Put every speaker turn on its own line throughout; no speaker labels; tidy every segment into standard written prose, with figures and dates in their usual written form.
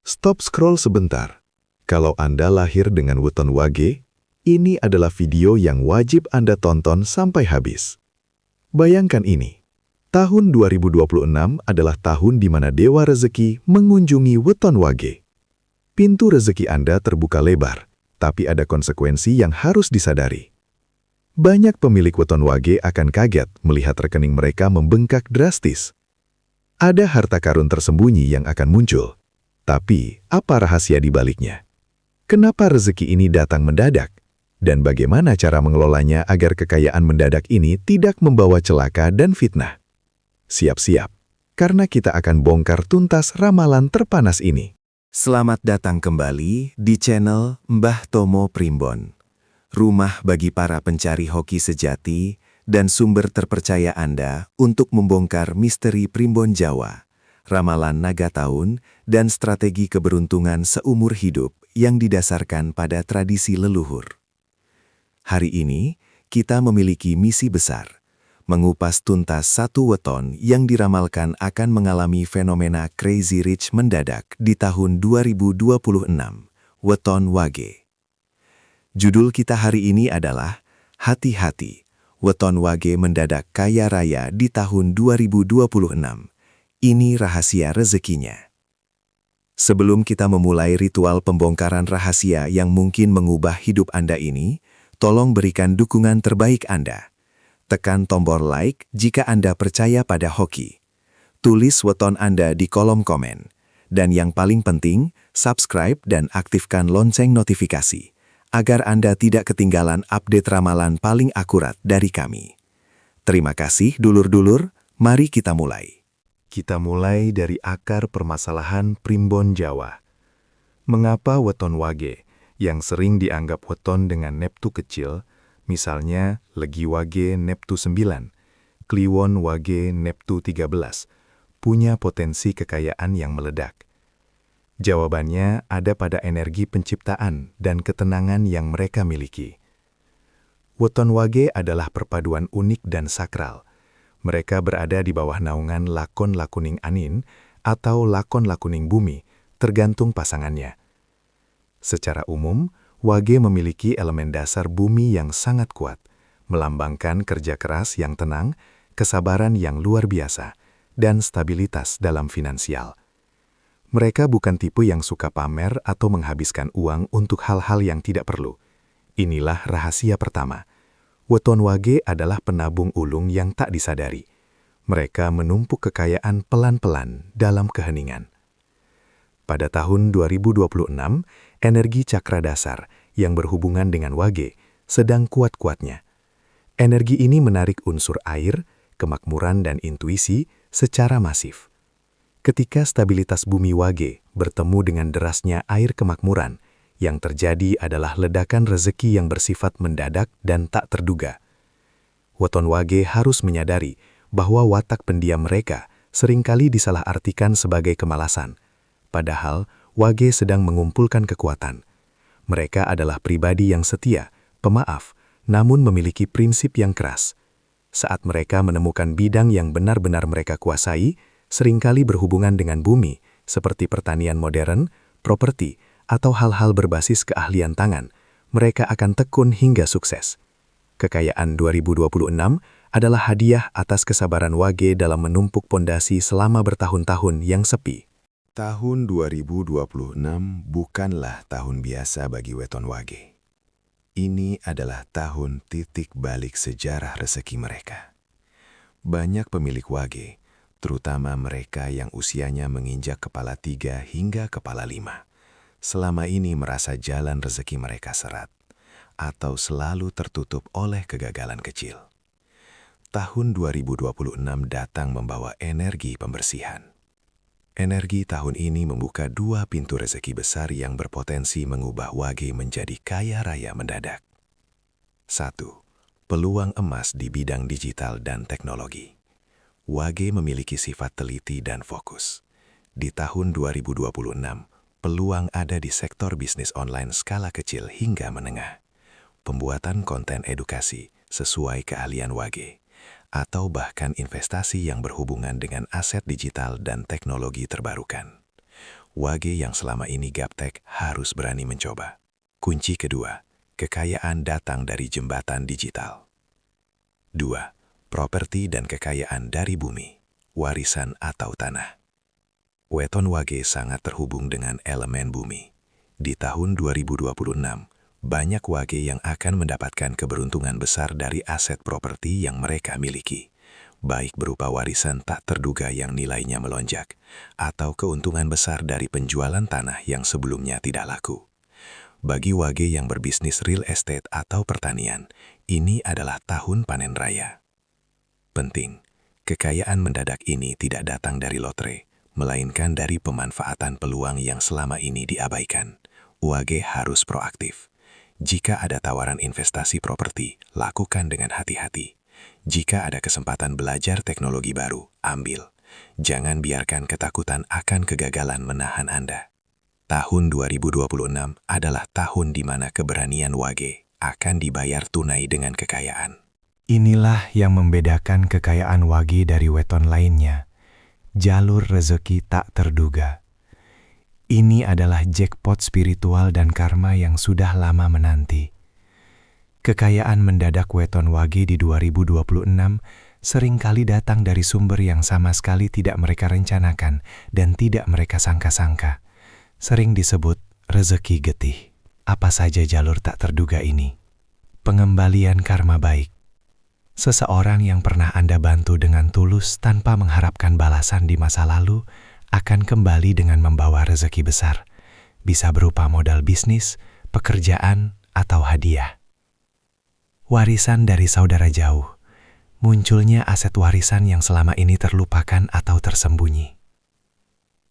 Stop scroll sebentar. Kalau Anda lahir dengan weton wage, ini adalah video yang wajib Anda tonton sampai habis. Bayangkan ini. Tahun 2026 adalah tahun di mana Dewa Rezeki mengunjungi weton wage. Pintu rezeki Anda terbuka lebar, tapi ada konsekuensi yang harus disadari. Banyak pemilik weton wage akan kaget melihat rekening mereka membengkak drastis. Ada harta karun tersembunyi yang akan muncul. Tapi, apa rahasia di baliknya? Kenapa rezeki ini datang mendadak? Dan bagaimana cara mengelolanya agar kekayaan mendadak ini tidak membawa celaka dan fitnah? Siap-siap, karena kita akan bongkar tuntas ramalan terpanas ini.
Selamat datang kembali di channel Mbah Tomo Primbon. Rumah bagi para pencari hoki sejati dan sumber terpercaya Anda untuk membongkar misteri Primbon Jawa, ramalan naga tahun, dan strategi keberuntungan seumur hidup yang didasarkan pada tradisi leluhur. Hari ini, kita memiliki misi besar, mengupas tuntas satu weton yang diramalkan akan mengalami fenomena Crazy Rich mendadak di tahun 2026, weton wage. Judul kita hari ini adalah Hati-hati, weton wage mendadak kaya raya di tahun 2026. Ini rahasia rezekinya. Sebelum kita memulai ritual pembongkaran rahasia yang mungkin mengubah hidup Anda ini, tolong berikan dukungan terbaik Anda. Tekan tombol like jika Anda percaya pada hoki. Tulis weton Anda di kolom komen. Dan yang paling penting, subscribe dan aktifkan lonceng notifikasi, agar Anda tidak ketinggalan update ramalan paling akurat dari kami. Terima kasih dulur-dulur, mari kita mulai.
Kita mulai dari akar permasalahan Primbon Jawa. Mengapa weton wage, yang sering dianggap weton dengan neptu kecil, misalnya Legi wage neptu 9, Kliwon wage neptu 13, punya potensi kekayaan yang meledak? Jawabannya ada pada energi penciptaan dan ketenangan yang mereka miliki. Weton wage adalah perpaduan unik dan sakral. Mereka berada di bawah naungan lakon lakuning anin atau lakon lakuning bumi, tergantung pasangannya. Secara umum, wage memiliki elemen dasar bumi yang sangat kuat, melambangkan kerja keras yang tenang, kesabaran yang luar biasa, dan stabilitas dalam finansial. Mereka bukan tipe yang suka pamer atau menghabiskan uang untuk hal-hal yang tidak perlu. Inilah rahasia pertama. Weton wage adalah penabung ulung yang tak disadari. Mereka menumpuk kekayaan pelan-pelan dalam keheningan. Pada tahun 2026, energi cakra dasar yang berhubungan dengan wage sedang kuat-kuatnya. Energi ini menarik unsur air, kemakmuran dan intuisi secara masif. Ketika stabilitas bumi wage bertemu dengan derasnya air kemakmuran, yang terjadi adalah ledakan rezeki yang bersifat mendadak dan tak terduga. Weton wage harus menyadari bahwa watak pendiam mereka seringkali disalahartikan sebagai kemalasan. Padahal, wage sedang mengumpulkan kekuatan. Mereka adalah pribadi yang setia, pemaaf, namun memiliki prinsip yang keras. Saat mereka menemukan bidang yang benar-benar mereka kuasai, seringkali berhubungan dengan bumi, seperti pertanian modern, properti, atau hal-hal berbasis keahlian tangan, mereka akan tekun hingga sukses. Kekayaan 2026 adalah hadiah atas kesabaran wage dalam menumpuk pondasi selama bertahun-tahun yang sepi.
Tahun 2026 bukanlah tahun biasa bagi weton wage. Ini adalah tahun titik balik sejarah rezeki mereka. Banyak pemilik wage, terutama mereka yang usianya menginjak kepala 3 hingga kepala 5, selama ini merasa jalan rezeki mereka seret, atau selalu tertutup oleh kegagalan kecil. Tahun 2026 datang membawa energi pembersihan. Energi tahun ini membuka 2 pintu rezeki besar yang berpotensi mengubah wage menjadi kaya raya mendadak. 1. Peluang emas di bidang digital dan teknologi. Wage memiliki sifat teliti dan fokus. Di tahun 2026, peluang ada di sektor bisnis online skala kecil hingga menengah, pembuatan konten edukasi sesuai keahlian wage, atau bahkan investasi yang berhubungan dengan aset digital dan teknologi terbarukan. Wage yang selama ini gaptek harus berani mencoba. Kunci kedua, kekayaan datang dari jembatan digital. 2. Properti dan kekayaan dari bumi, warisan atau tanah. Weton Wage sangat terhubung dengan elemen bumi. Di tahun 2026, banyak Wage yang akan mendapatkan keberuntungan besar dari aset properti yang mereka miliki, baik berupa warisan tak terduga yang nilainya melonjak, atau keuntungan besar dari penjualan tanah yang sebelumnya tidak laku. Bagi Wage yang berbisnis real estate atau pertanian, ini adalah tahun panen raya. Penting, kekayaan mendadak ini tidak datang dari lotre, melainkan dari pemanfaatan peluang yang selama ini diabaikan. Wage harus proaktif. Jika ada tawaran investasi properti, lakukan dengan hati-hati. Jika ada kesempatan belajar teknologi baru, ambil. Jangan biarkan ketakutan akan kegagalan menahan Anda. Tahun 2026 adalah tahun di mana keberanian Wage akan dibayar tunai dengan kekayaan.
Inilah yang membedakan kekayaan Wage dari weton lainnya. Jalur rezeki tak terduga. Ini adalah jackpot spiritual dan karma yang sudah lama menanti. Kekayaan mendadak weton Wage di 2026 seringkali datang dari sumber yang sama sekali tidak mereka rencanakan dan tidak mereka sangka-sangka. Sering disebut rezeki getih. Apa saja jalur tak terduga ini? Pengembalian karma baik. Seseorang yang pernah Anda bantu dengan tulus tanpa mengharapkan balasan di masa lalu akan kembali dengan membawa rezeki besar. Bisa berupa modal bisnis, pekerjaan, atau hadiah. Warisan dari saudara jauh. Munculnya aset warisan yang selama ini terlupakan atau tersembunyi.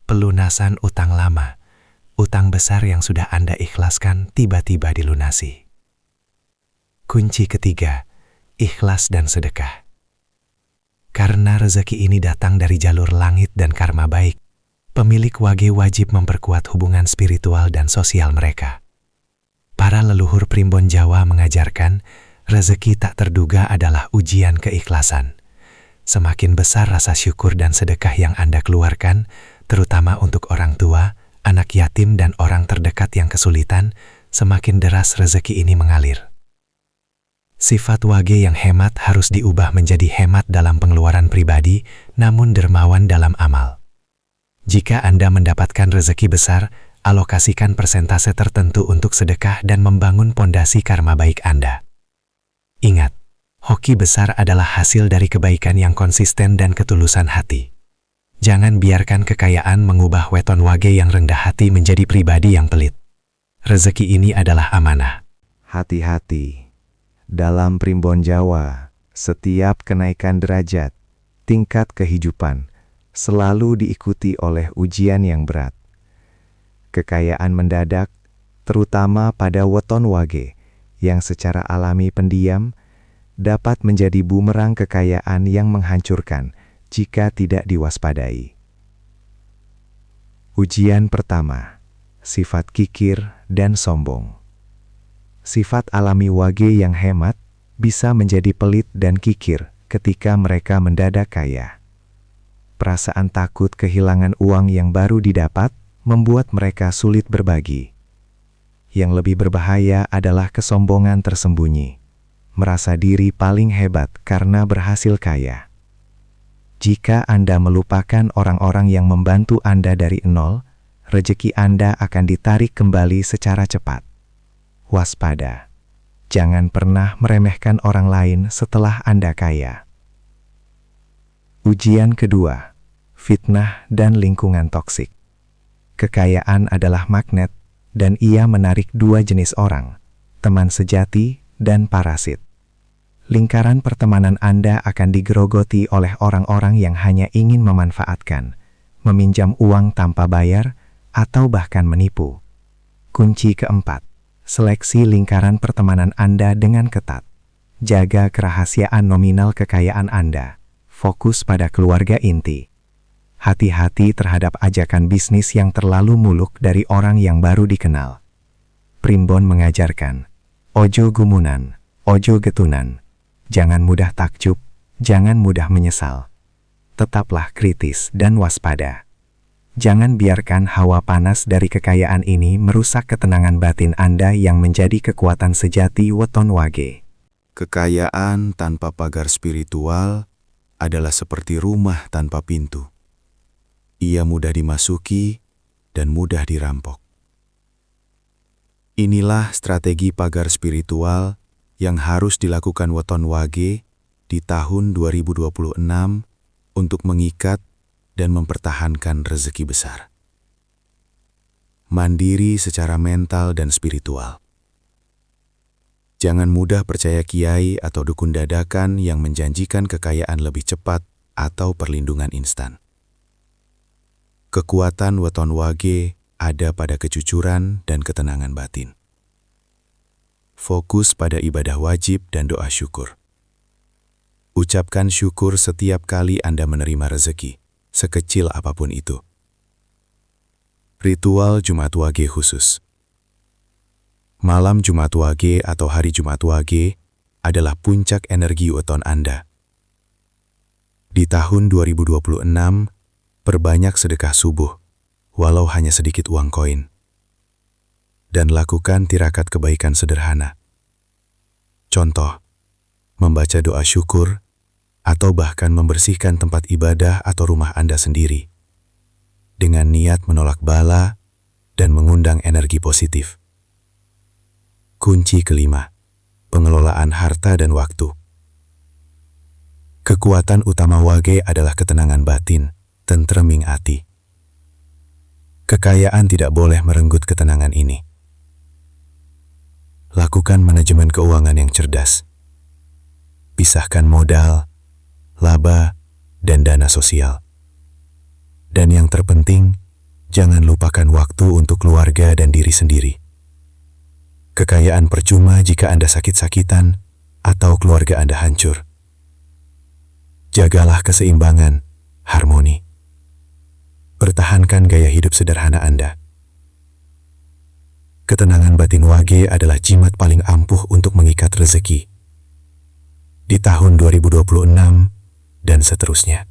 Pelunasan utang lama. Utang besar yang sudah Anda ikhlaskan tiba-tiba dilunasi. Kunci ketiga, ikhlas dan sedekah. Karena rezeki ini datang dari jalur langit dan karma baik, pemilik Wage wajib memperkuat hubungan spiritual dan sosial mereka. Para leluhur primbon Jawa mengajarkan, rezeki tak terduga adalah ujian keikhlasan. Semakin besar rasa syukur dan sedekah yang Anda keluarkan, terutama untuk orang tua, anak yatim dan orang terdekat yang kesulitan, semakin deras rezeki ini mengalir. Sifat Wage yang hemat harus diubah menjadi hemat dalam pengeluaran pribadi, namun dermawan dalam amal. Jika Anda mendapatkan rezeki besar, alokasikan persentase tertentu untuk sedekah dan membangun pondasi karma baik Anda. Ingat, hoki besar adalah hasil dari kebaikan yang konsisten dan ketulusan hati. Jangan biarkan kekayaan mengubah weton Wage yang rendah hati menjadi pribadi yang pelit. Rezeki ini adalah amanah.
Hati-hati. Dalam primbon Jawa, setiap kenaikan derajat, tingkat kehidupan, selalu diikuti oleh ujian yang berat. Kekayaan mendadak, terutama pada weton Wage, yang secara alami pendiam, dapat menjadi bumerang kekayaan yang menghancurkan jika tidak diwaspadai. Ujian pertama, sifat kikir dan sombong. Sifat alami Wage yang hemat bisa menjadi pelit dan kikir ketika mereka mendadak kaya. Perasaan takut kehilangan uang yang baru didapat membuat mereka sulit berbagi. Yang lebih berbahaya adalah kesombongan tersembunyi, merasa diri paling hebat karena berhasil kaya. Jika Anda melupakan orang-orang yang membantu Anda dari nol, rezeki Anda akan ditarik kembali secara cepat. Waspada. Jangan pernah meremehkan orang lain setelah Anda kaya. Ujian kedua, fitnah dan lingkungan toksik. Kekayaan adalah magnet, dan ia menarik dua jenis orang, teman sejati dan parasit. Lingkaran pertemanan Anda akan digerogoti oleh orang-orang yang hanya ingin memanfaatkan, meminjam uang tanpa bayar, atau bahkan menipu. Kunci keempat, seleksi lingkaran pertemanan Anda dengan ketat. Jaga kerahasiaan nominal kekayaan Anda. Fokus pada keluarga inti. Hati-hati terhadap ajakan bisnis yang terlalu muluk dari orang yang baru dikenal. Primbon mengajarkan, ojo gumunan, ojo getunan. Jangan mudah takjub, jangan mudah menyesal. Tetaplah kritis dan waspada.
Jangan biarkan hawa panas dari kekayaan ini merusak ketenangan batin Anda yang menjadi kekuatan sejati Weton Wage.
Kekayaan tanpa pagar spiritual adalah seperti rumah tanpa pintu. Ia mudah dimasuki dan mudah dirampok. Inilah strategi pagar spiritual yang harus dilakukan Weton Wage di tahun 2026 untuk mengikat dan mempertahankan rezeki besar. Mandiri secara mental dan spiritual. Jangan mudah percaya kiai atau dukun dadakan yang menjanjikan kekayaan lebih cepat atau perlindungan instan. Kekuatan Weton Wage ada pada kejujuran dan ketenangan batin. Fokus pada ibadah wajib dan doa syukur. Ucapkan syukur setiap kali Anda menerima rezeki, sekecil apapun itu. Ritual Jumat Wage khusus. Malam Jumat Wage atau hari Jumat Wage adalah puncak energi weton Anda. Di tahun 2026, perbanyak sedekah subuh, walau hanya sedikit uang koin. Dan lakukan tirakat kebaikan sederhana. Contoh, membaca doa syukur, atau bahkan membersihkan tempat ibadah atau rumah Anda sendiri, dengan niat menolak bala dan mengundang energi positif. Kunci kelima, pengelolaan harta dan waktu. Kekuatan utama Wage adalah ketenangan batin, tentreming hati. Kekayaan tidak boleh merenggut ketenangan ini. Lakukan manajemen keuangan yang cerdas. Pisahkan modal, laba, dan dana sosial. Dan yang terpenting, jangan lupakan waktu untuk keluarga dan diri sendiri. Kekayaan percuma jika Anda sakit-sakitan atau keluarga Anda hancur. Jagalah keseimbangan, harmoni. Pertahankan gaya hidup sederhana Anda. Ketenangan batin Wage adalah jimat paling ampuh untuk mengikat rezeki. Di tahun 2026 dan seterusnya.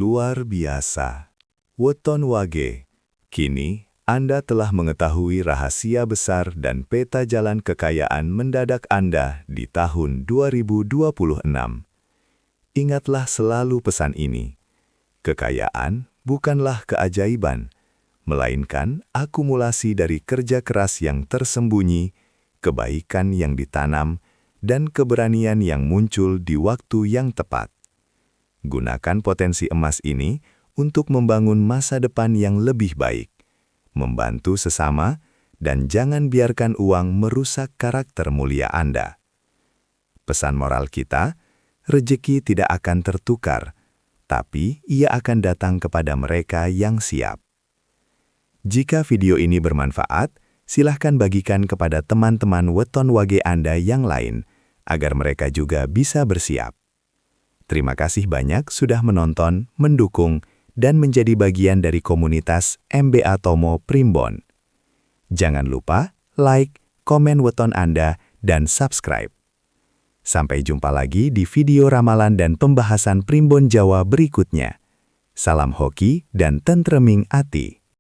Luar biasa. Weton Wage, kini Anda telah mengetahui rahasia besar dan peta jalan kekayaan mendadak Anda di tahun 2026. Ingatlah selalu pesan ini. Kekayaan bukanlah keajaiban, melainkan akumulasi dari kerja keras yang tersembunyi, kebaikan yang ditanam, dan keberanian yang muncul di waktu yang tepat. Gunakan potensi emas ini untuk membangun masa depan yang lebih baik, membantu sesama, dan jangan biarkan uang merusak karakter mulia Anda. Pesan moral kita, rejeki tidak akan tertukar, tapi ia akan datang kepada mereka yang siap. Jika video ini bermanfaat, silahkan bagikan kepada teman-teman Weton Wage Anda yang lain, agar mereka juga bisa bersiap. Terima kasih banyak sudah menonton, mendukung, dan menjadi bagian dari komunitas MBA Tomo Primbon. Jangan lupa like, komen weton Anda, dan subscribe. Sampai jumpa lagi di video ramalan dan pembahasan Primbon Jawa berikutnya. Salam hoki dan tentreming ati.